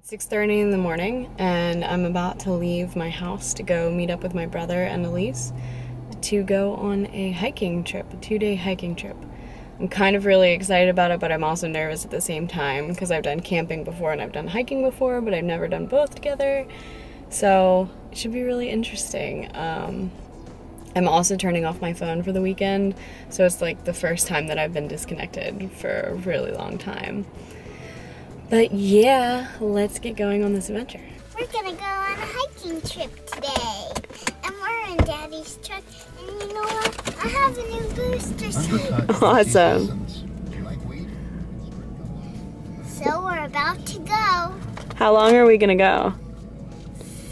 It's 6:30 in the morning and I'm about to leave my house to go meet up with my brother and Elise to go on a hiking trip, a 2-day hiking trip. I'm kind of really excited about it, but I'm also nervous at the same time because I've done camping before and I've done hiking before, but I've never done both together. So it should be really interesting. I'm also turning off my phone for the weekend, so it's like the first time that I've been disconnected for a really long time. But yeah, let's get going on this adventure. We're gonna go on a hiking trip today. And we're in Daddy's truck. And you know what? I have a new booster seat. Awesome. So we're about to go. How long are we gonna go?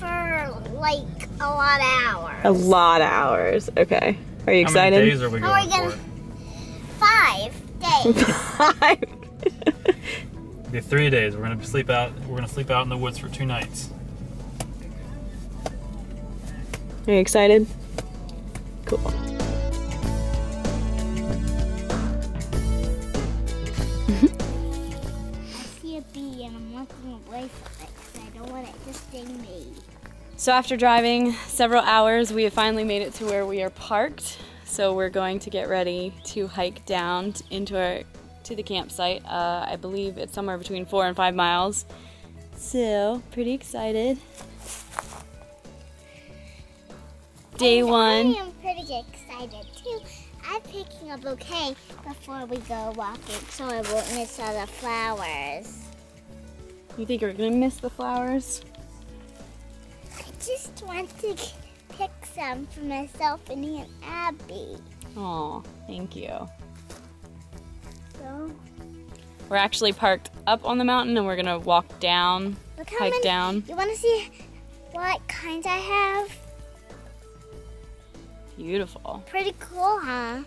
For like a lot of hours. A lot of hours. Okay. Are you excited? How many days are we going for? 5 days. 5. It'll be 3 days. We're gonna sleep out. We're gonna sleep out in the woods for 2 nights. Are you excited? Cool. I see a bee and I'm looking away from it because I don't want it to sting me. So after driving several hours, we have finally made it to where we are parked. So we're going to get ready to hike down to the campsite. I believe it's somewhere between 4 and 5 miles. So pretty excited. Day one. I am pretty excited too. I'm picking a bouquet before we go walking so I won't miss all the flowers. You think you're gonna miss the flowers? I just want to pick some for myself and Aunt Abby. Aw, thank you. So, We're actually parked up on the mountain and we're gonna walk down, look how hike many, down. You want to see what kinds I have? Beautiful. Pretty cool, huh?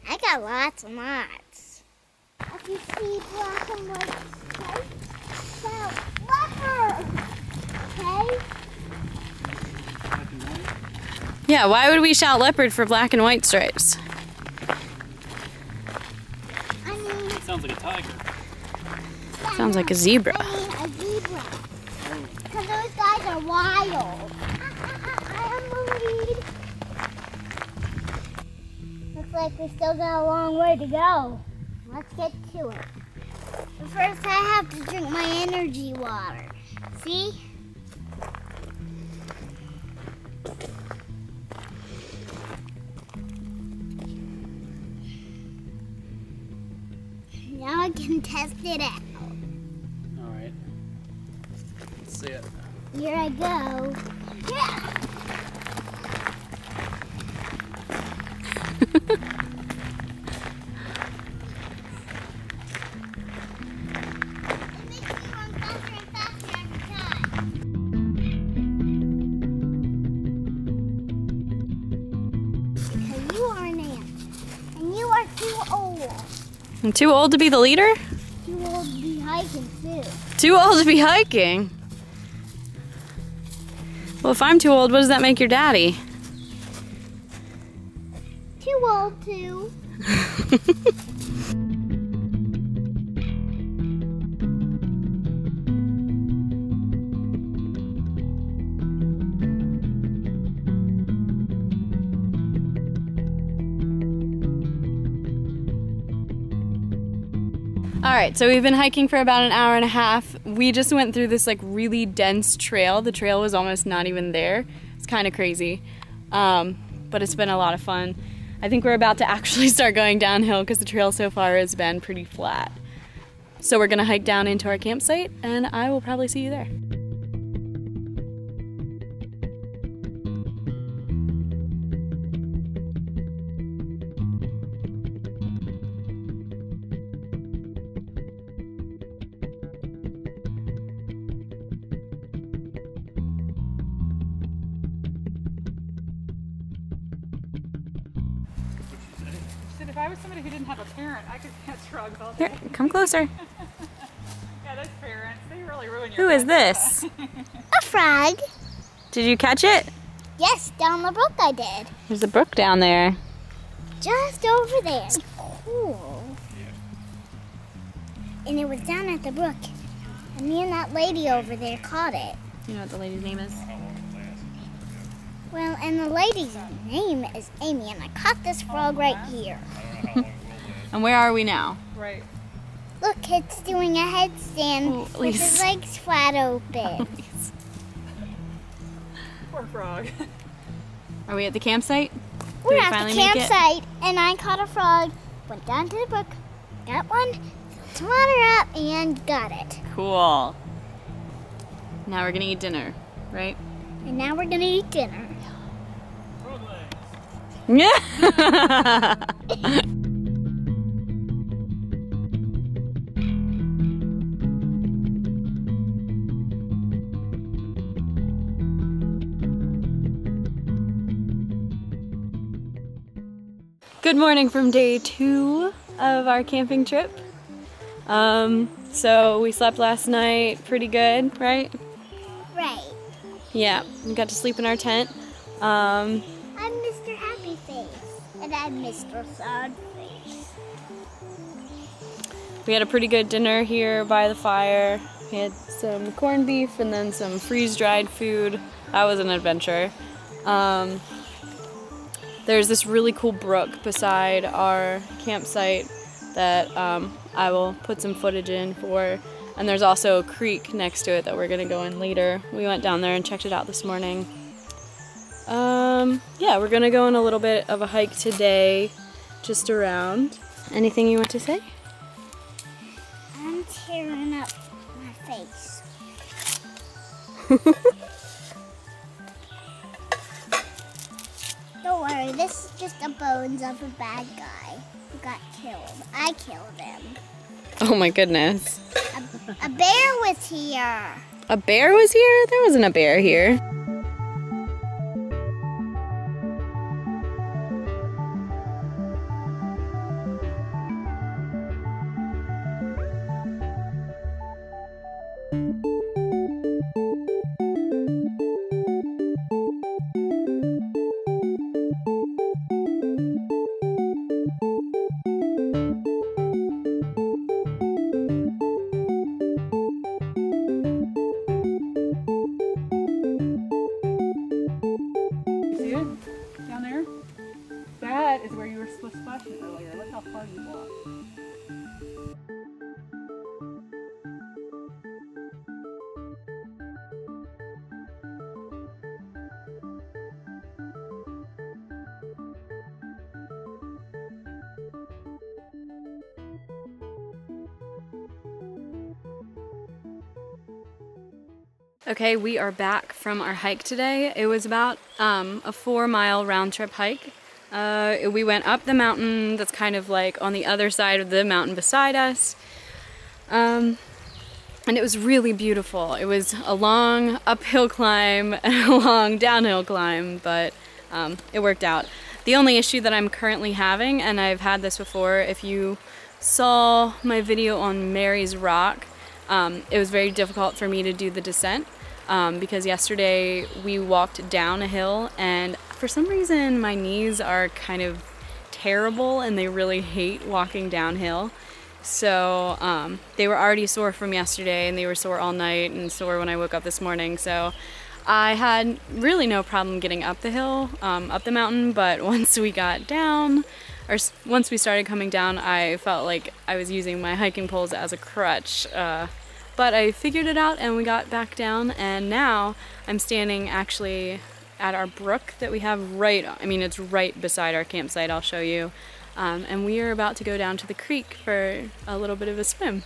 I got lots and lots. If you see black and white stripes, that's leopard. Okay? Yeah, why would we shout leopard for black and white stripes? I mean, Sounds like a tiger. Sounds like a zebra. I mean a zebra. Because those guys are wild. I am worried. Looks like we still got a long way to go. Let's get to it. But first I have to drink my energy water. See? Now I can test it out. All right. Let's see it. Here I go. Yeah. It makes me run faster and faster every time. Because you are an ant. And you are too old. I'm too old to be the leader? Too old to be hiking too. Too old to be hiking? Well, if I'm too old, what does that make your daddy? Too old to. All right, so we've been hiking for about an hour and a half. We just went through this like really dense trail. The trail was almost not even there. It's kind of crazy, but it's been a lot of fun. I think we're about to actually start going downhill because the trail so far has been pretty flat. So we're gonna hike down into our campsite and I will probably see you there. If I was somebody who didn't have a parent, I could catch frogs all day. Here, come closer. Yeah, those parents, they really ruin your Who is life. this? A frog. Did you catch it? Yes, down the brook I did. There's a brook down there. Just over there. Cool. And it was down at the brook. And me and that lady over there caught it. You know what the lady's name is? Well, and the lady's name is Amy, and I caught this frog right here. And where are we now? Right. Look, it's doing a headstand Oh, with Elise. his legs flat open. Poor frog. Are we at the campsite? We're we at the finally make it? campsite, and I caught a frog, went down to the brook, got one, filled some water up, and got it. Cool. Now we're gonna eat dinner, right? And now we're gonna eat dinner. Yeah. Good morning from day 2 of our camping trip. So we slept last night pretty good, right? Right. Yeah, we got to sleep in our tent. I'm Mr. Happy Face, and I'm Mr. Sad Face. We had a pretty good dinner here by the fire. We had some corned beef and then some freeze-dried food. That was an adventure. There's this really cool brook beside our campsite that I will put some footage in for. And there's also a creek next to it that we're gonna go in later. We went down there and checked it out this morning. Yeah, we're gonna go on a little bit of a hike today, just around. Anything you want to say? I'm tearing up my face. Don't worry, this is just the bones of a bad guy who got killed. I killed him. Oh my goodness. A bear was here. A bear was here? There wasn't a bear here. See it? Down there? That is where you were splashing earlier. Look how far you walked. Okay, we are back from our hike today. It was about a 4-mile round trip hike. We went up the mountain that's kind of like on the other side of the mountain beside us. And it was really beautiful. It was a long uphill climb and a long downhill climb, but it worked out. The only issue that I'm currently having, and I've had this before, if you saw my video on Mary's Rock, it was very difficult for me to do the descent because yesterday we walked down a hill and for some reason my knees are kind of terrible and they really hate walking downhill. So they were already sore from yesterday and they were sore all night and sore when I woke up this morning. So I had really no problem getting up the hill, up the mountain, but once we got down, or once we started coming down, I felt like I was using my hiking poles as a crutch. But I figured it out and we got back down, and now I'm standing actually at our brook that we have it's right beside our campsite, I'll show you. And we are about to go down to the creek for a little bit of a swim.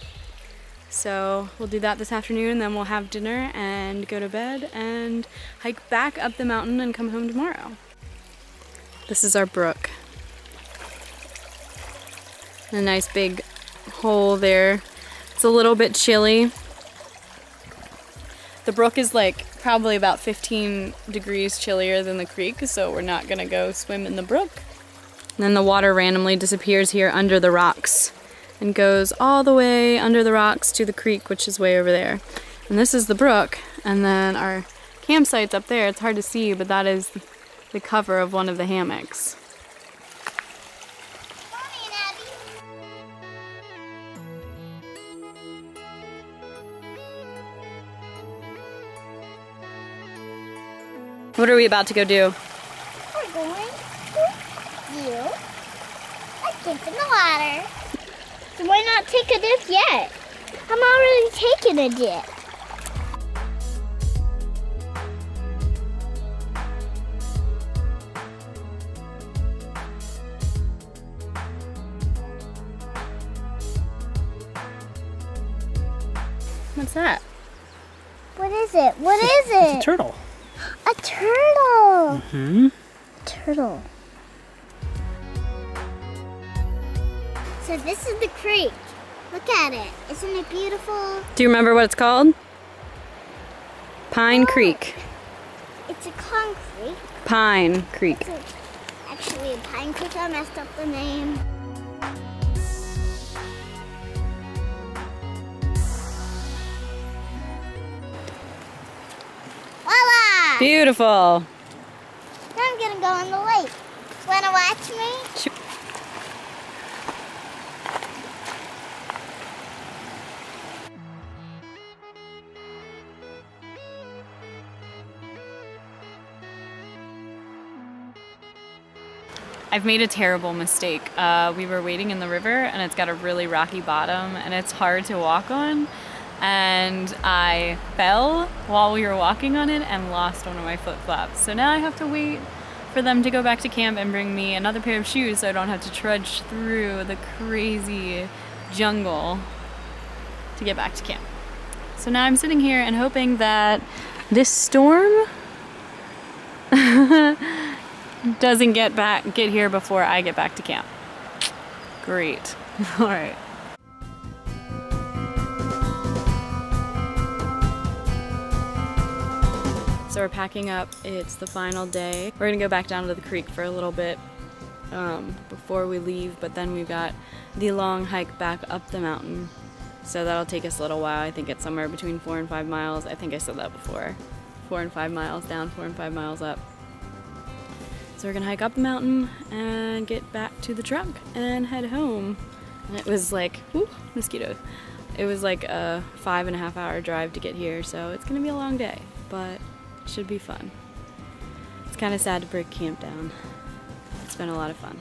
So we'll do that this afternoon, then we'll have dinner and go to bed and hike back up the mountain and come home tomorrow. This is our brook. A nice big hole there. It's a little bit chilly. The brook is like probably about 15 degrees chillier than the creek, so we're not gonna go swim in the brook. And then the water randomly disappears here under the rocks and goes all the way under the rocks to the creek, which is way over there. And this is the brook, and then our campsite's up there. It's hard to see, but that is the cover of one of the hammocks. What are we about to go do? We're going to do a dip in the water. So why not take a dip yet? I'm already taking a dip. What's that? What is it? What is it? It's a turtle. A turtle. Mm-hmm. Turtle. So this is the creek. Look at it. Isn't it beautiful? Do you remember what it's called? Pine Creek. It's a concrete. Pine Creek. It's actually a pine creek. I messed up the name. Voila! Beautiful. Now I'm gonna go in the lake. Wanna watch me? I've made a terrible mistake. We were wading in the river and it's got a really rocky bottom and it's hard to walk on. And I fell while we were walking on it and lost one of my flip-flops. So now I have to wait for them to go back to camp and bring me another pair of shoes so I don't have to trudge through the crazy jungle to get back to camp. So now I'm sitting here and hoping that this storm doesn't get here before I get back to camp. Great. All right. So we're packing up. It's the final day. We're gonna go back down to the creek for a little bit before we leave, but then we've got the long hike back up the mountain. So that'll take us a little while. I think it's somewhere between 4 and 5 miles. I think I said that before. 4 and 5 miles down, 4 and 5 miles up. So we're gonna hike up the mountain and get back to the truck and head home. And it was like, ooh, mosquitoes. It was like a 5.5 hour drive to get here, so it's gonna be a long day, but it should be fun. It's kind of sad to break camp down. It's been a lot of fun.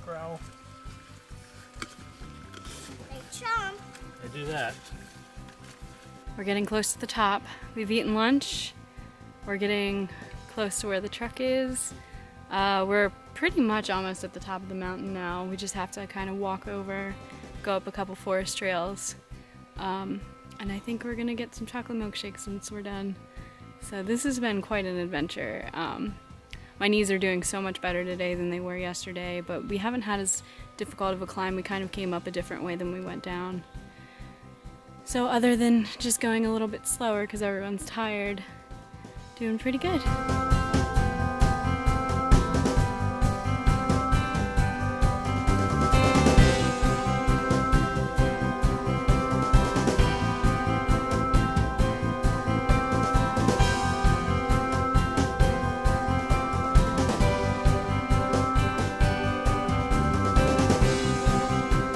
Growl. They chomp. They do that. We're getting close to the top. We've eaten lunch. We're getting close to where the truck is. We're pretty much almost at the top of the mountain now. We just have to kind of walk over, go up a couple forest trails. And I think we're gonna get some chocolate milkshakes once we're done. So this has been quite an adventure. My knees are doing so much better today than they were yesterday, but we haven't had as difficult of a climb. We kind of came up a different way than we went down. So other than just going a little bit slower because everyone's tired, doing pretty good.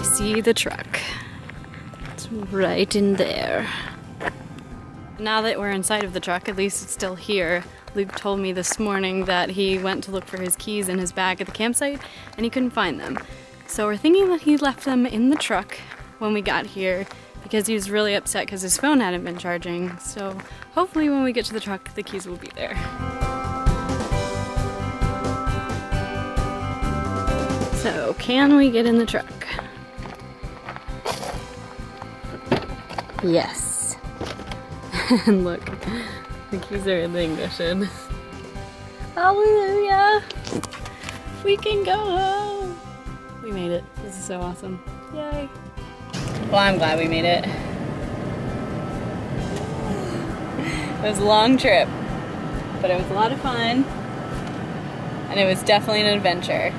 See the truck. It's right in there. Now that we're inside of the truck, at least it's still here. Luke told me this morning that he went to look for his keys in his bag at the campsite and he couldn't find them. So we're thinking that he left them in the truck when we got here because he was really upset because his phone hadn't been charging. So hopefully when we get to the truck, the keys will be there. So can we get in the truck? Yes. And look, the keys are in the ignition. Hallelujah! We can go home! We made it. This is so awesome. Yay! Well, I'm glad we made it. It was a long trip, but it was a lot of fun, and it was definitely an adventure.